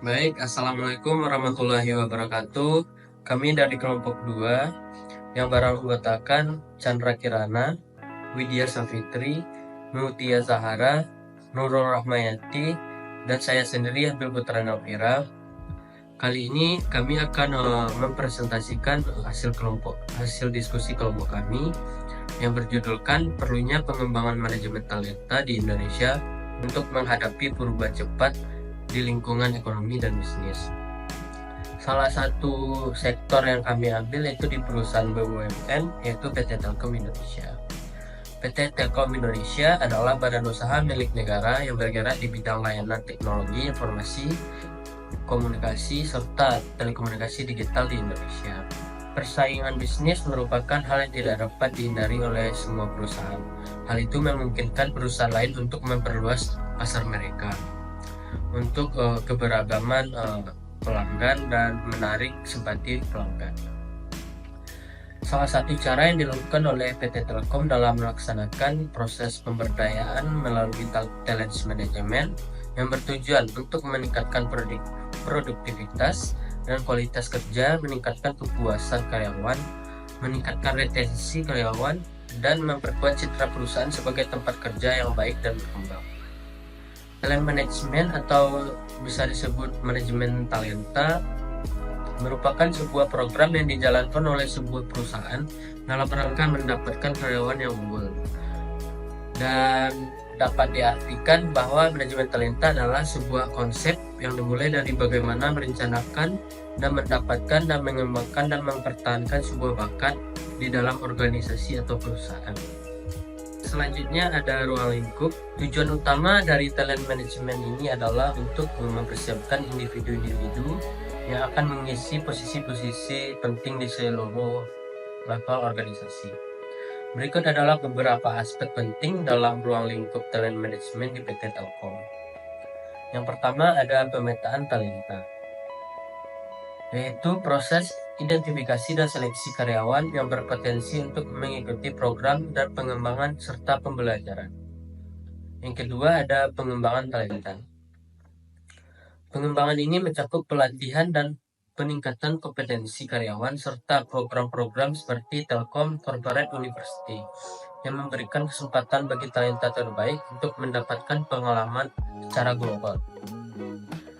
Baik, Assalamualaikum warahmatullahi wabarakatuh. Kami dari kelompok 2 yang beranggotakan Chandra Kirana, Widya Safitri, Mutia Zahara, Nurul Rahmayati, dan saya sendiri Abdul Putra Nawira. Kali ini kami akan mempresentasikan hasil diskusi kelompok kami yang berjudulkan perlunya pengembangan manajemen talenta di Indonesia untuk menghadapi perubahan cepat di lingkungan ekonomi dan bisnis. Salah satu sektor yang kami ambil yaitu di perusahaan BUMN, yaitu PT Telkom Indonesia. PT Telkom Indonesia adalah badan usaha milik negara yang bergerak di bidang layanan teknologi, informasi, komunikasi, serta telekomunikasi digital di Indonesia. Persaingan bisnis merupakan hal yang tidak dapat dihindari oleh semua perusahaan. Hal itu memungkinkan perusahaan lain untuk memperluas pasar mereka untuk keberagaman pelanggan dan menarik simpati pelanggan. Salah satu cara yang dilakukan oleh PT Telkom dalam melaksanakan proses pemberdayaan melalui talent management yang bertujuan untuk meningkatkan produktivitas dan kualitas kerja, meningkatkan kepuasan karyawan, meningkatkan retensi karyawan, dan memperkuat citra perusahaan sebagai tempat kerja yang baik dan berkembang. Talent management atau bisa disebut manajemen talenta merupakan sebuah program yang dijalankan oleh sebuah perusahaan dalam rangka mendapatkan karyawan yang unggul. Dan dapat diartikan bahwa manajemen talenta adalah sebuah konsep yang dimulai dari bagaimana merencanakan dan mendapatkan dan mengembangkan dan mempertahankan sebuah bakat di dalam organisasi atau perusahaan. Selanjutnya ada ruang lingkup. Tujuan utama dari talent management ini adalah untuk mempersiapkan individu-individu yang akan mengisi posisi-posisi penting di seluruh level organisasi. Berikut adalah beberapa aspek penting dalam ruang lingkup talent management di PT Telkom. Yang pertama ada pemetaan talenta, yaitu proses identifikasi dan seleksi karyawan yang berpotensi untuk mengikuti program dan pengembangan serta pembelajaran. Yang kedua ada pengembangan talenta. Pengembangan ini mencakup pelatihan dan peningkatan kompetensi karyawan serta program-program seperti Telkom Corporate University yang memberikan kesempatan bagi talenta terbaik untuk mendapatkan pengalaman secara global.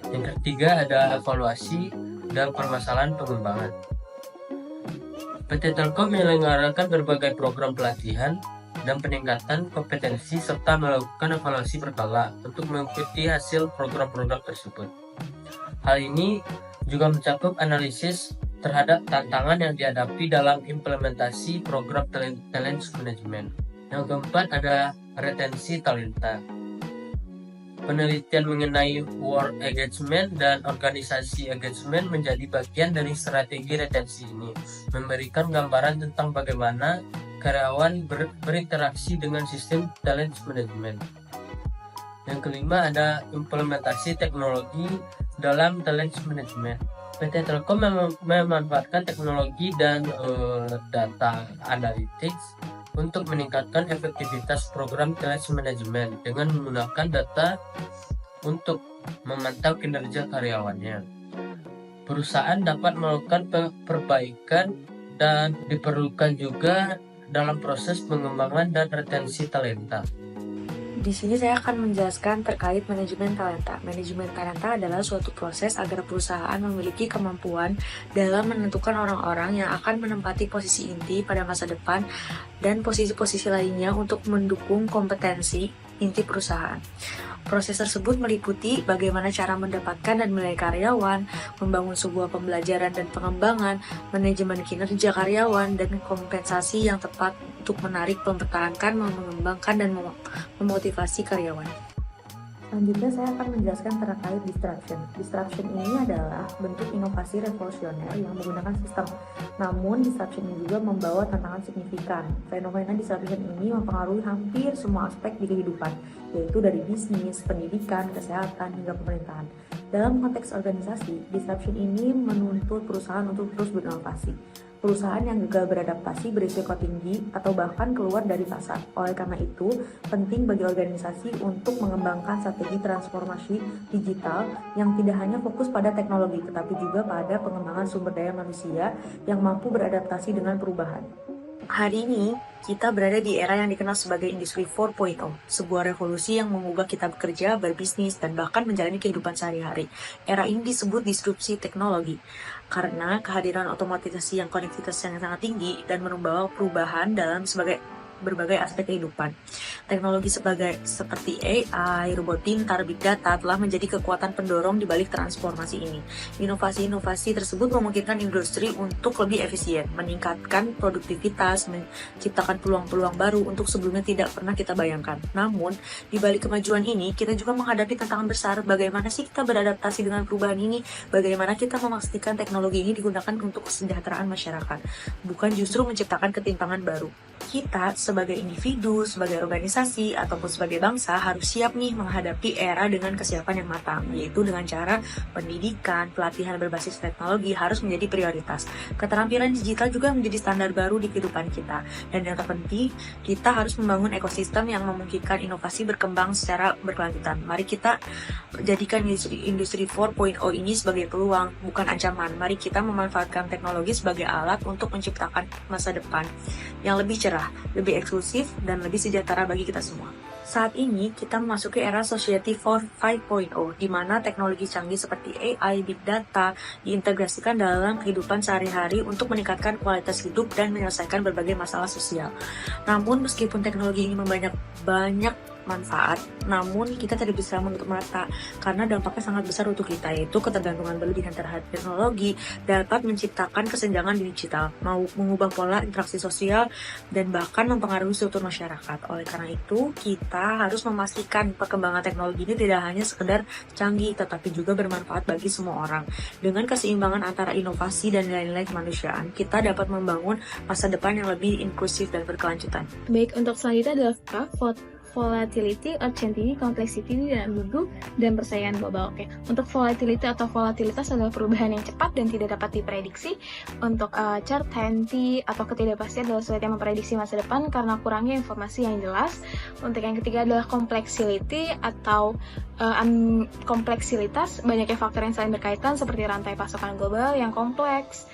Yang ketiga ada evaluasi dan permasalahan pengembangan. PT Telkom menyelenggarakan berbagai program pelatihan dan peningkatan kompetensi serta melakukan evaluasi berkala untuk mengikuti hasil program-program tersebut. Hal ini juga mencakup analisis terhadap tantangan yang dihadapi dalam implementasi program talent management. Yang keempat ada retensi talenta. Penelitian mengenai work engagement dan organisasi engagement menjadi bagian dari strategi retensi ini, memberikan gambaran tentang bagaimana karyawan berinteraksi dengan sistem talent management. Yang kelima ada implementasi teknologi dalam talent management. PT Telkom memanfaatkan teknologi dan data analytics untuk meningkatkan efektivitas program talent management dengan menggunakan data untuk memantau kinerja karyawannya. Perusahaan dapat melakukan perbaikan dan diperlukan juga dalam proses pengembangan dan retensi talenta. Di sini saya akan menjelaskan terkait manajemen talenta. Manajemen talenta adalah suatu proses agar perusahaan memiliki kemampuan dalam menentukan orang-orang yang akan menempati posisi inti pada masa depan dan posisi-posisi lainnya untuk mendukung kompetensi inti perusahaan. Proses tersebut meliputi bagaimana cara mendapatkan dan menilai karyawan, membangun sebuah pembelajaran dan pengembangan, manajemen kinerja karyawan, dan kompensasi yang tepat untuk menarik, mempertahankan, mengembangkan, dan memotivasi karyawan. Selanjutnya saya akan menjelaskan terkait disruption. Disruption ini adalah bentuk inovasi revolusioner yang menggunakan sistem. Namun disruption ini juga membawa tantangan signifikan. Fenomena disruption ini mempengaruhi hampir semua aspek di kehidupan, yaitu dari bisnis, pendidikan, kesehatan, hingga pemerintahan. Dalam konteks organisasi, disruption ini menuntut perusahaan untuk terus berinovasi. Perusahaan yang gagal beradaptasi berisiko tinggi atau bahkan keluar dari pasar. Oleh karena itu, penting bagi organisasi untuk mengembangkan strategi transformasi digital yang tidak hanya fokus pada teknologi, tetapi juga pada pengembangan sumber daya manusia yang mampu beradaptasi dengan perubahan. Hari ini, kita berada di era yang dikenal sebagai Industri 4.0, sebuah revolusi yang mengubah kita bekerja, berbisnis, dan bahkan menjalani kehidupan sehari-hari. Era ini disebut disrupsi teknologi, karena kehadiran otomatisasi yang konektivitas yang sangat tinggi dan membawa perubahan dalam berbagai aspek kehidupan. Teknologi seperti AI, robot pintar, big data telah menjadi kekuatan pendorong di balik transformasi ini. Inovasi-inovasi tersebut memungkinkan industri untuk lebih efisien, meningkatkan produktivitas, menciptakan peluang-peluang baru untuk sebelumnya tidak pernah kita bayangkan. Namun, di balik kemajuan ini, kita juga menghadapi tantangan besar. Bagaimana sih kita beradaptasi dengan perubahan ini? Bagaimana kita memastikan teknologi ini digunakan untuk kesejahteraan masyarakat, bukan justru menciptakan ketimpangan baru. Kita sebagai individu, sebagai organisasi, ataupun sebagai bangsa harus siap nih menghadapi era dengan kesiapan yang matang, yaitu dengan cara pendidikan, pelatihan berbasis teknologi harus menjadi prioritas. Keterampilan digital juga menjadi standar baru di kehidupan kita. Dan yang terpenting, kita harus membangun ekosistem yang memungkinkan inovasi berkembang secara berkelanjutan. Mari kita jadikan industri 4.0 ini sebagai peluang, bukan ancaman. Mari kita memanfaatkan teknologi sebagai alat untuk menciptakan masa depan yang lebih cerah, lebih eksklusif, dan lebih sejahtera bagi kita semua. Saat ini, kita memasuki era Society 5.0, di mana teknologi canggih seperti AI, Big Data, diintegrasikan dalam kehidupan sehari-hari untuk meningkatkan kualitas hidup dan menyelesaikan berbagai masalah sosial. Namun, meskipun teknologi ini banyak manfaat, namun kita tidak bisa menutup mata karena dampaknya sangat besar untuk kita, yaitu ketergantungan berlebihan terhadap teknologi dapat menciptakan kesenjangan digital, mengubah pola interaksi sosial, dan bahkan mempengaruhi struktur masyarakat. Oleh karena itu, kita harus memastikan perkembangan teknologi ini tidak hanya sekedar canggih, tetapi juga bermanfaat bagi semua orang. Dengan keseimbangan antara inovasi dan nilai-nilai kemanusiaan, kita dapat membangun masa depan yang lebih inklusif dan berkelanjutan. Baik, untuk selanjutnya adalah volatility, uncertainty, complexity, dan ambigu, dan persaingan global. Oke, untuk volatility atau volatilitas adalah perubahan yang cepat dan tidak dapat diprediksi. Untuk uncertainty atau ketidakpastian adalah sulitnya memprediksi masa depan karena kurangnya informasi yang jelas. Untuk yang ketiga adalah complexity atau kompleksitas, banyaknya faktor yang saling berkaitan seperti rantai pasokan global yang kompleks,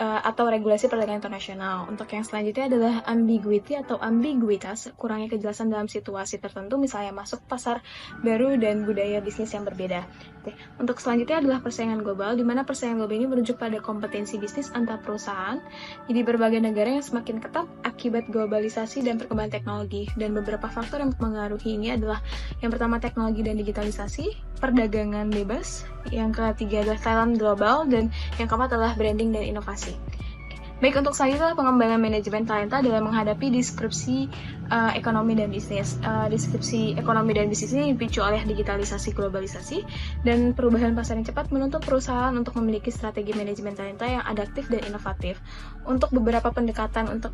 atau regulasi perdagangan internasional. Untuk yang selanjutnya adalah ambiguity atau ambiguitas, kurangnya kejelasan dalam situasi tertentu, misalnya masuk pasar baru dan budaya bisnis yang berbeda. Oke. Untuk selanjutnya adalah persaingan global, di mana persaingan global ini merujuk pada kompetensi bisnis antar perusahaan di berbagai negara yang semakin ketat akibat globalisasi dan perkembangan teknologi. Dan beberapa faktor yang mempengaruhi ini adalah yang pertama teknologi dan digitalisasi, perdagangan bebas, yang ketiga adalah talent global, dan yang keempat adalah branding dan inovasi. Baik, untuk selanjutnya pengembangan manajemen talenta dalam menghadapi disrupsi ekonomi dan bisnis. Disrupsi ekonomi dan bisnis ini dipicu oleh digitalisasi, globalisasi, dan perubahan pasar yang cepat menuntut perusahaan untuk memiliki strategi manajemen talenta yang adaptif dan inovatif. Untuk beberapa pendekatan untuk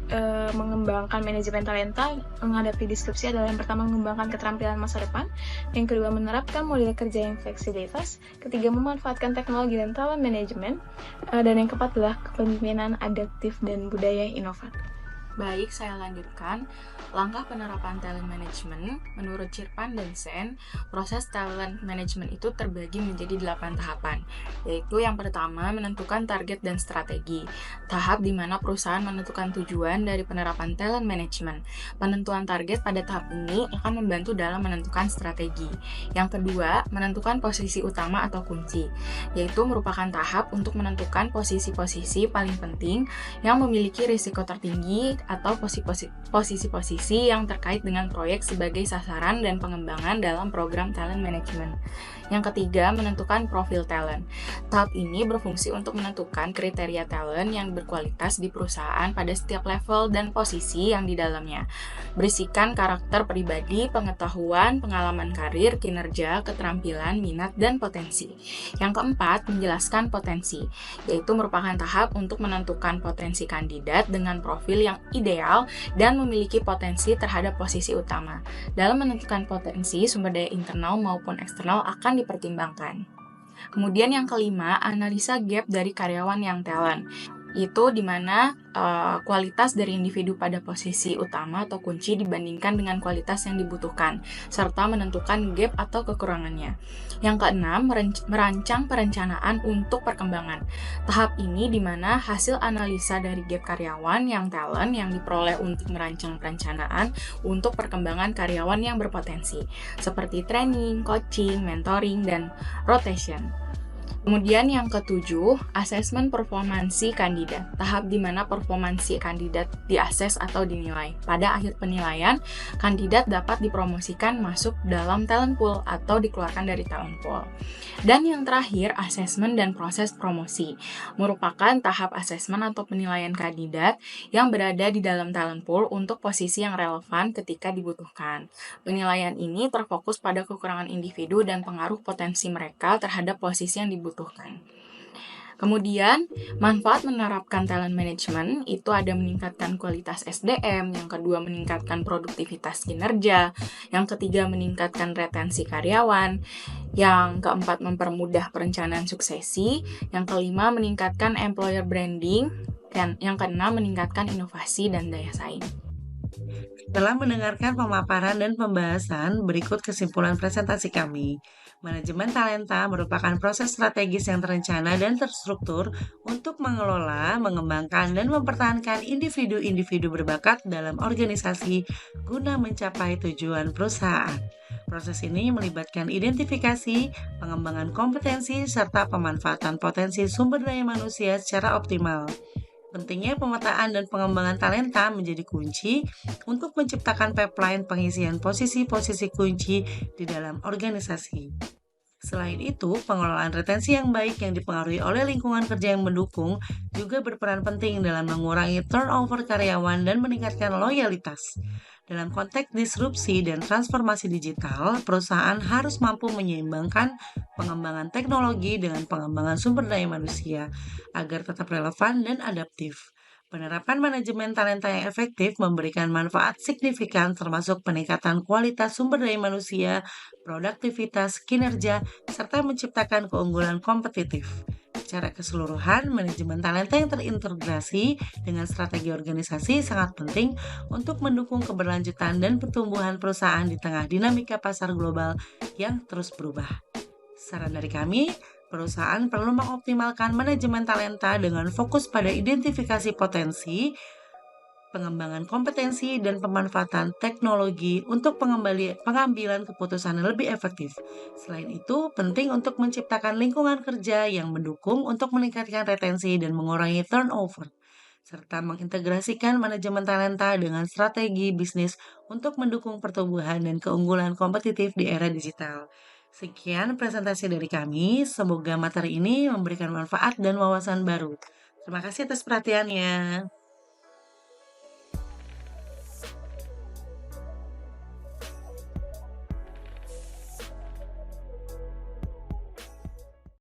mengembangkan manajemen talenta menghadapi disrupsi adalah yang pertama mengembangkan keterampilan masa depan, yang kedua menerapkan model kerja yang fleksibilitas, ketiga memanfaatkan teknologi dan talent management, dan yang keempat adalah kepemimpinan adaptif dan budaya inovatif. Baik, saya lanjutkan. Langkah penerapan talent management, menurut Cirpan dan Sen, proses talent management itu terbagi menjadi 8 tahapan, yaitu yang pertama menentukan target dan strategi, tahap di mana perusahaan menentukan tujuan dari penerapan talent management. Penentuan target pada tahap ini akan membantu dalam menentukan strategi. Yang kedua, menentukan posisi utama atau kunci, yaitu merupakan tahap untuk menentukan posisi-posisi paling penting yang memiliki risiko tertinggi atau posisi-posisi yang terkait dengan proyek sebagai sasaran dan pengembangan dalam program talent management. Yang ketiga, menentukan profil talent. Tahap ini berfungsi untuk menentukan kriteria talent yang berkualitas di perusahaan pada setiap level dan posisi yang di dalamnya, berisikan karakter pribadi, pengetahuan, pengalaman karir, kinerja, keterampilan, minat, dan potensi. Yang keempat, menjelaskan potensi, yaitu merupakan tahap untuk menentukan potensi kandidat dengan profil yang ideal dan memiliki potensi terhadap posisi utama. Dalam menentukan potensi, sumber daya internal maupun eksternal akan dipertimbangkan. Kemudian yang kelima, analisa gap dari karyawan yang talent. itu dimana kualitas dari individu pada posisi utama atau kunci dibandingkan dengan kualitas yang dibutuhkan, serta menentukan gap atau kekurangannya. Yang keenam, merancang perencanaan untuk perkembangan. Tahap ini dimana hasil analisa dari gap karyawan yang talent yang diperoleh untuk merancang perencanaan untuk perkembangan karyawan yang berpotensi, seperti training, coaching, mentoring, dan rotation. Kemudian yang ketujuh, asesmen performansi kandidat. Tahap di mana performansi kandidat diakses atau dinilai. Pada akhir penilaian, kandidat dapat dipromosikan masuk dalam talent pool atau dikeluarkan dari talent pool. Dan yang terakhir, asesmen dan proses promosi. Merupakan tahap asesmen atau penilaian kandidat yang berada di dalam talent pool untuk posisi yang relevan ketika dibutuhkan. Penilaian ini terfokus pada kekurangan individu dan pengaruh potensi mereka terhadap posisi yang dibutuhkan. Kemudian, manfaat menerapkan talent management itu ada meningkatkan kualitas SDM, yang kedua meningkatkan produktivitas kinerja, yang ketiga meningkatkan retensi karyawan, yang keempat mempermudah perencanaan suksesi, yang kelima meningkatkan employer branding, dan yang keenam meningkatkan inovasi dan daya saing. Setelah mendengarkan pemaparan dan pembahasan, berikut kesimpulan presentasi kami. Manajemen talenta merupakan proses strategis yang terencana dan terstruktur untuk mengelola, mengembangkan, dan mempertahankan individu-individu berbakat dalam organisasi guna mencapai tujuan perusahaan. Proses ini melibatkan identifikasi, pengembangan kompetensi, serta pemanfaatan potensi sumber daya manusia secara optimal. Pentingnya pemetaan dan pengembangan talenta menjadi kunci untuk menciptakan pipeline pengisian posisi-posisi kunci di dalam organisasi. Selain itu, pengelolaan retensi yang baik yang dipengaruhi oleh lingkungan kerja yang mendukung juga berperan penting dalam mengurangi turnover karyawan dan meningkatkan loyalitas. Dalam konteks disrupsi dan transformasi digital, perusahaan harus mampu menyeimbangkan pengembangan teknologi dengan pengembangan sumber daya manusia agar tetap relevan dan adaptif. Penerapan manajemen talenta yang efektif memberikan manfaat signifikan termasuk peningkatan kualitas sumber daya manusia, produktivitas, kinerja, serta menciptakan keunggulan kompetitif. Secara keseluruhan, manajemen talenta yang terintegrasi dengan strategi organisasi sangat penting untuk mendukung keberlanjutan dan pertumbuhan perusahaan di tengah dinamika pasar global yang terus berubah. Saran dari kami, perusahaan perlu mengoptimalkan manajemen talenta dengan fokus pada identifikasi potensi, pengembangan kompetensi, dan pemanfaatan teknologi untuk pengambilan keputusan yang lebih efektif. Selain itu, penting untuk menciptakan lingkungan kerja yang mendukung untuk meningkatkan retensi dan mengurangi turnover, serta mengintegrasikan manajemen talenta dengan strategi bisnis untuk mendukung pertumbuhan dan keunggulan kompetitif di era digital. Sekian presentasi dari kami, semoga materi ini memberikan manfaat dan wawasan baru. Terima kasih atas perhatiannya.